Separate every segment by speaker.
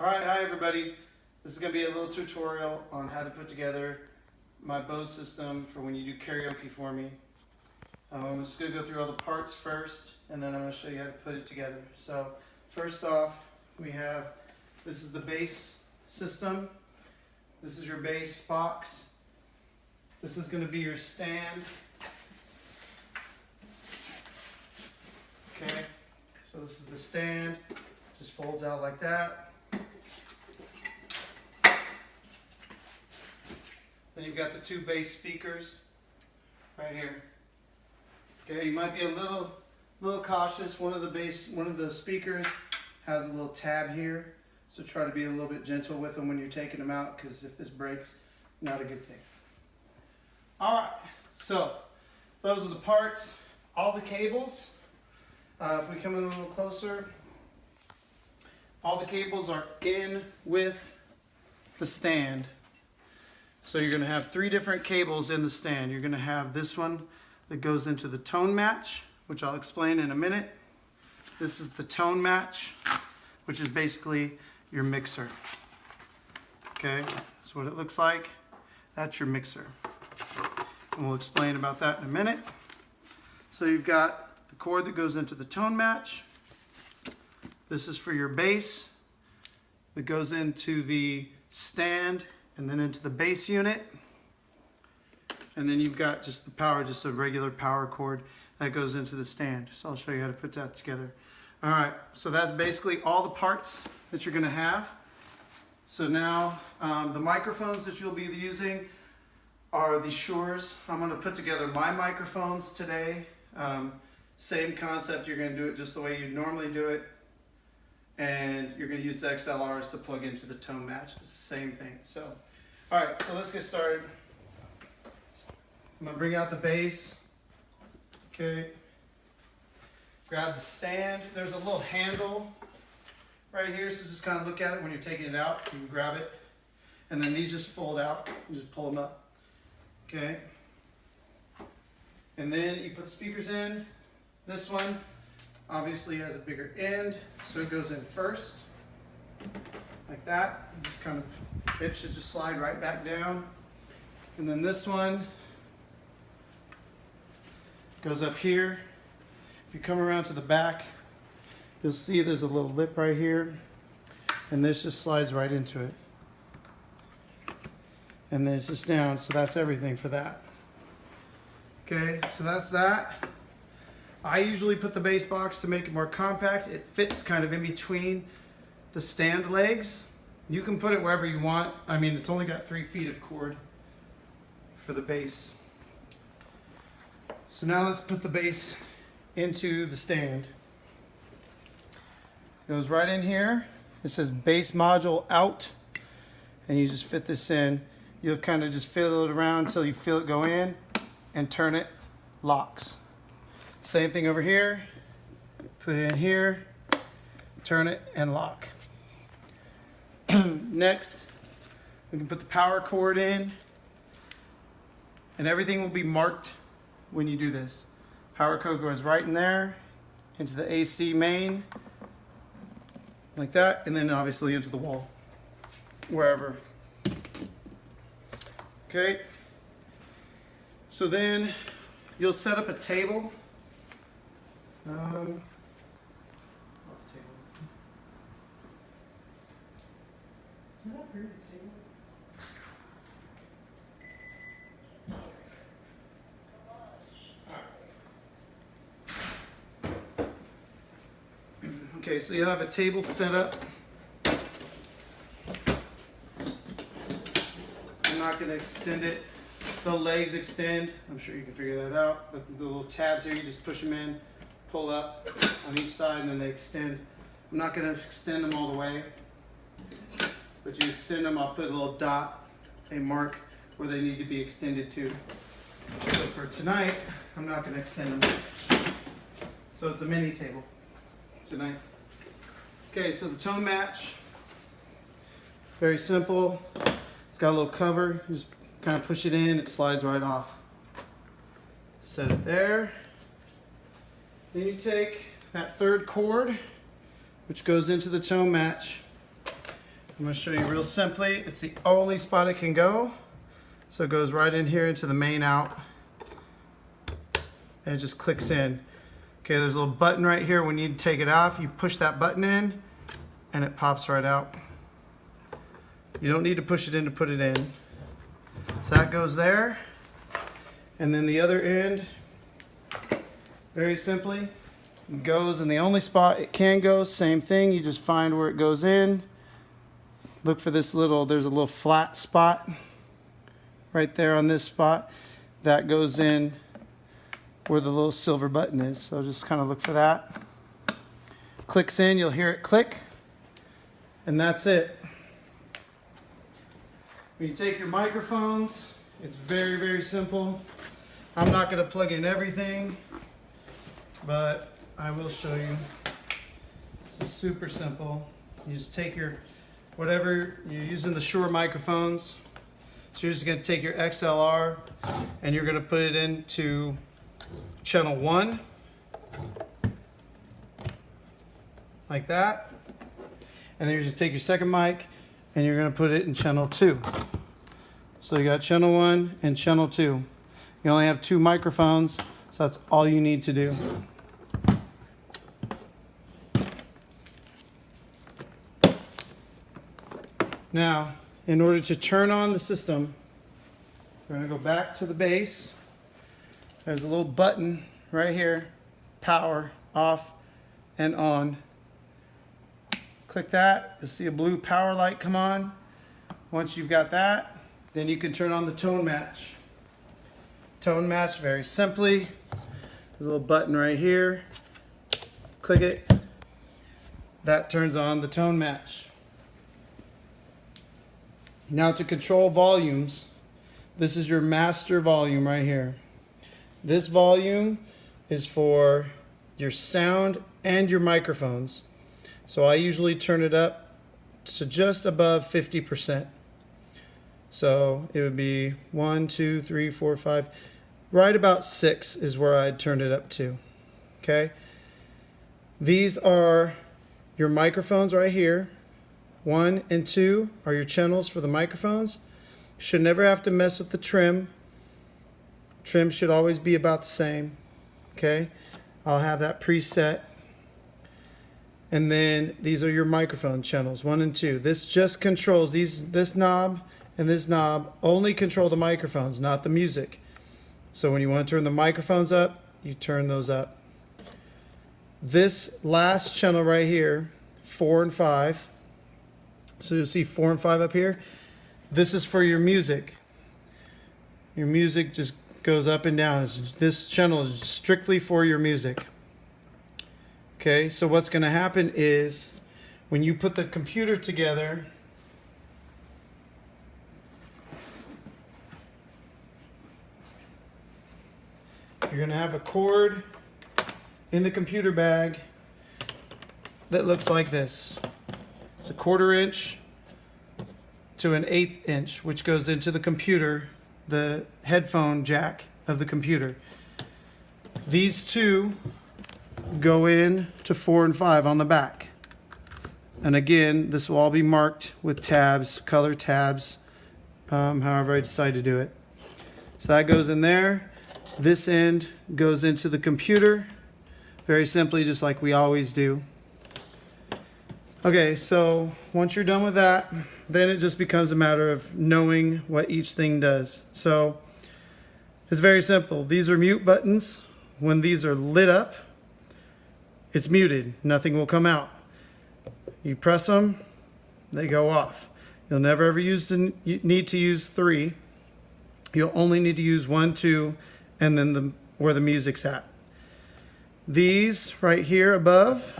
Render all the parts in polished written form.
Speaker 1: Alright, hi everybody. This is going to be a little tutorial on how to put together my Bose system for when you do karaoke for me. I'm just going to go through all the parts first, and then I'm going to show you how to put it together. So first off, we have, this is the bass system. This is your bass box. This is going to be your stand. Okay, so this is the stand. Just folds out like that. Then you've got the two bass speakers right here. Okay, you might be a little cautious. One of the speakers has a little tab here, so try to be a little bit gentle with them when you're taking them out, because if this breaks, not a good thing. All right, so those are the parts. All the cables. If we come in a little closer, all the cables are in with the stand. So you're going to have 3 different cables in the stand. You're going to have this one that goes into the tone match, which I'll explain in a minute. This is the tone match, which is basically your mixer. Okay, that's what it looks like. That's your mixer. And we'll explain about that in a minute. So you've got the cord that goes into the tone match. This is for your bass that goes into the stand and then into the bass unit. And then you've got just the power, just a regular power cord that goes into the stand. So I'll show you how to put that together. All right, so that's basically all the parts that you're gonna have. So now the microphones that you'll be using are the Shures. I'm gonna put together my microphones today. Same concept, you're gonna do it just the way you normally do it. And you're going to use the XLRs to plug into the tone match. It's the same thing. So, all right, so let's get started. I'm going to bring out the bass. Okay. Grab the stand. There's a little handle right here, so just kind of look at it when you're taking it out. You can grab it. And then these just fold out. You just pull them up. Okay. And then you put the speakers in. This one obviously has a bigger end, so it goes in first, like that. Just kind of, it should just slide right back down. And then this one goes up here. If you come around to the back, you'll see there's a little lip right here, and this just slides right into it. And then it's just down, so that's everything for that. Okay, so that's that. I usually put the bass box to make it more compact. It fits kind of in between the stand legs. You can put it wherever you want. I mean, it's only got 3 feet of cord for the bass. So now let's put the bass into the stand. It goes right in here. It says bass module out, and you just fit this in. You'll kind of just fiddle it around until you feel it go in, and turn it, locks. Same thing over here, put it in here, turn it, and lock. Next, we can put the power cord in, and everything will be marked when you do this. Power cord goes right in there, into the AC main, like that, and then obviously into the wall, wherever. Okay, so then you'll set up a table. Okay, so you'll have a table set up. I'm not going to extend it. The legs extend. I'm sure you can figure that out. But the little tabs here, you just push them in, pull up on each side, and then they extend. I'm not going to extend them all the way, but you extend them. I'll put a little dot, a mark where they need to be extended to. So for tonight, I'm not going to extend them. So it's a mini table tonight. Okay, so the tone match, very simple. It's got a little cover. You just kind of push it in, it slides right off. Set it there. Then you take that third cord, which goes into the tone match, I'm going to show you real simply. It's the only spot it can go. So it goes right in here into the main out. And it just clicks in. Okay, there's a little button right here. When you need to take it off, you push that button in and it pops right out. You don't need to push it in to put it in. So that goes there. And then the other end, very simply, goes in the only spot it can go. Same thing, you just find where it goes in. Look for this little, there's a little flat spot right there on this spot. That goes in where the little silver button is. So just kind of look for that. Clicks in, you'll hear it click. And that's it. When you take your microphones, it's very, very simple. I'm not going to plug in everything, but I will show you. It's super simple. You just take your, whatever you're using, the Shure microphones. So you're just going to take your XLR and you're going to put it into channel 1, like that. And then you just take your second mic and you're going to put it in channel 2. So you got channel 1 and channel 2. You only have 2 microphones, so that's all you need to do. Now, in order to turn on the system, we're going to go back to the bass. There's a little button right here, power, off, and on. Click that, you'll see a blue power light come on. Once you've got that, then you can turn on the tone match. Tone match, very simply, there's a little button right here. Click it. That turns on the tone match. Now to control volumes, this is your master volume right here. This volume is for your sound and your microphones. So I usually turn it up to just above 50%. So it would be 1, 2, 3, 4, 5, right about 6 is where I'd turn it up to. Okay. These are your microphones right here. 1 and 2 are your channels for the microphones. Should never have to mess with the trim. Trim should always be about the same. Okay. I'll have that preset. And then these are your microphone channels, 1 and 2. This just controls this knob and this knob only control the microphones, not the music. So when you want to turn the microphones up, you turn those up. This last channel right here, 4 and 5. So you'll see 4 and 5 up here. This is for your music. Your music just goes up and down. This channel is strictly for your music. Okay, so what's going to happen is when you put the computer together, you're going to have a cord in the computer bag that looks like this. It's a 1/4 inch to an 1/8 inch, which goes into the computer, the headphone jack of the computer. These two go in to 4 and 5 on the back. And again, this will all be marked with tabs, color tabs, however I decide to do it. So that goes in there. This end goes into the computer, very simply, just like we always do. Okay, so once you're done with that, then it just becomes a matter of knowing what each thing does. So it's very simple. These are mute buttons. When these are lit up, it's muted. Nothing will come out. You press them, they go off. You'll never ever need to use 3. You'll only need to use 1, 2, and then where the music's at. These right here above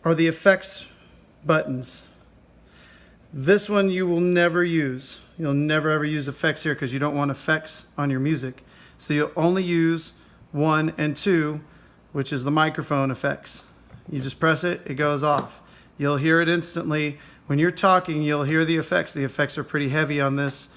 Speaker 1: are the effects buttons. This one you will never use. You'll never ever use effects here because you don't want effects on your music. So you'll only use 1 and 2, which is the microphone effects. You just press it, it goes off. You'll hear it instantly. When you're talking, you'll hear the effects. The effects are pretty heavy on this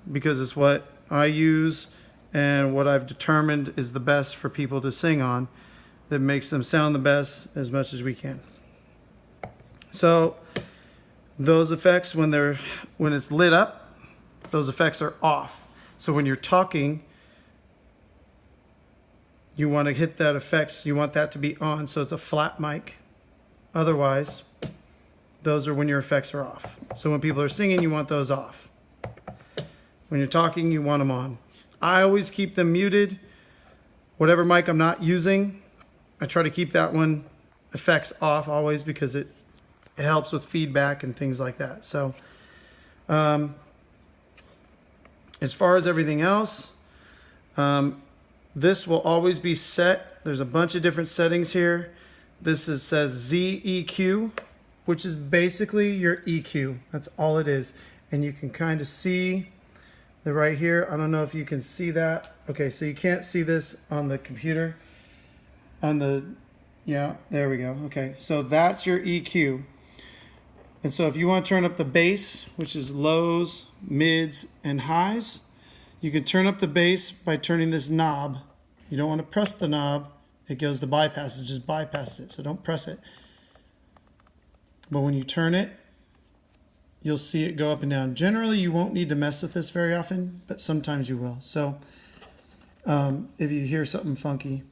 Speaker 1: because it's what I use and what I've determined is the best for people to sing on, that makes them sound the best as much as we can. So those effects, when it's lit up, those effects are off. So when you're talking, you want to hit that effects, you want that to be on, so it's a flat mic. Otherwise, those are when your effects are off. So when people are singing, you want those off. When you're talking, you want them on. I always keep them muted. Whatever mic I'm not using, I try to keep that one effects off always, because it helps with feedback and things like that. So as far as everything else, this will always be set. There's a bunch of different settings here. This says ZEQ, which is basically your EQ. That's all it is. And you can kind of see the right here. I don't know if you can see that. Okay, so you can't see this on the computer. Yeah, there we go. Okay, so that's your EQ. And so if you want to turn up the bass, which is lows, mids, and highs, you can turn up the bass by turning this knob. You don't want to press the knob. It goes to bypass it. Just bypass it, so don't press it. But when you turn it, you'll see it go up and down. Generally, you won't need to mess with this very often, but sometimes you will. So if you hear something funky.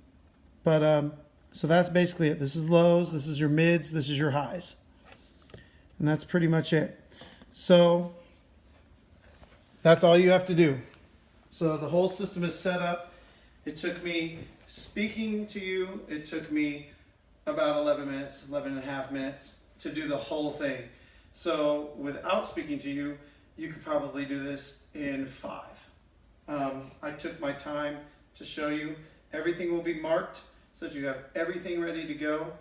Speaker 1: But so that's basically it. This is lows, this is your mids, this is your highs. And that's pretty much it. So that's all you have to do. So the whole system is set up. It took me speaking to you, it took me about 11 minutes, 11 and a half minutes to do the whole thing. So without speaking to you, you could probably do this in 5. I took my time to show you. Everything will be marked so that you have everything ready to go.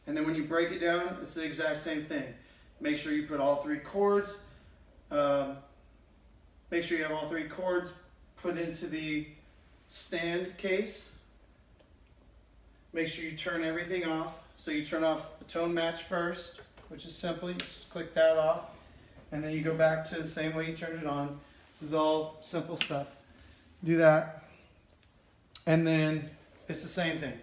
Speaker 1: And then when you break it down, it's the exact same thing. Make sure you put all 3 chords. Make sure you have all 3 chords put into the stand case. Make sure you turn everything off. So you turn off the tone match first, which is simple. You just click that off. And then you go back to the same way you turned it on. This is all simple stuff. Do that. And then it's the same thing.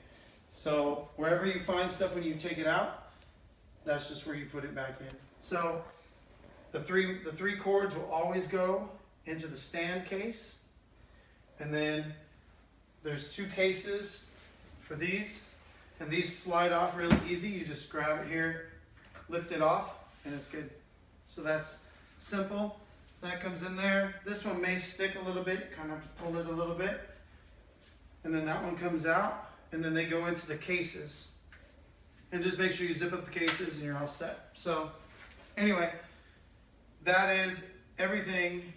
Speaker 1: So wherever you find stuff when you take it out, that's just where you put it back in. So the three chords will always go into the stand case. And then there's 2 cases for these. And these slide off really easy. You just grab it here, lift it off, and it's good. So that's simple. That comes in there. This one may stick a little bit. You kind of have to pull it a little bit. And then that one comes out. And then they go into the cases. And just make sure you zip up the cases and you're all set. So anyway, that is everything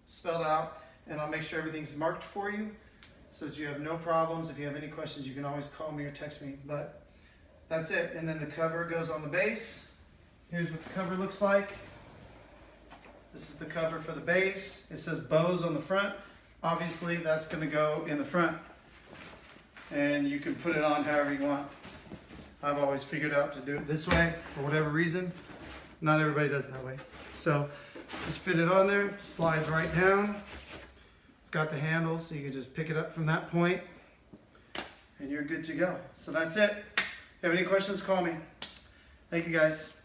Speaker 1: spelled out. And I'll make sure everything's marked for you so that you have no problems. If you have any questions, you can always call me or text me. But that's it. And then the cover goes on the bass. Here's what the cover looks like. This is the cover for the bass. It says Bose on the front. Obviously, that's going to go in the front. And you can put it on however you want. I've always figured out to do it this way for whatever reason. Not everybody does it that way. So just fit it on there, slides right down. It's got the handle, so you can just pick it up from that point, and you're good to go. So that's it. If you have any questions, call me. Thank you guys.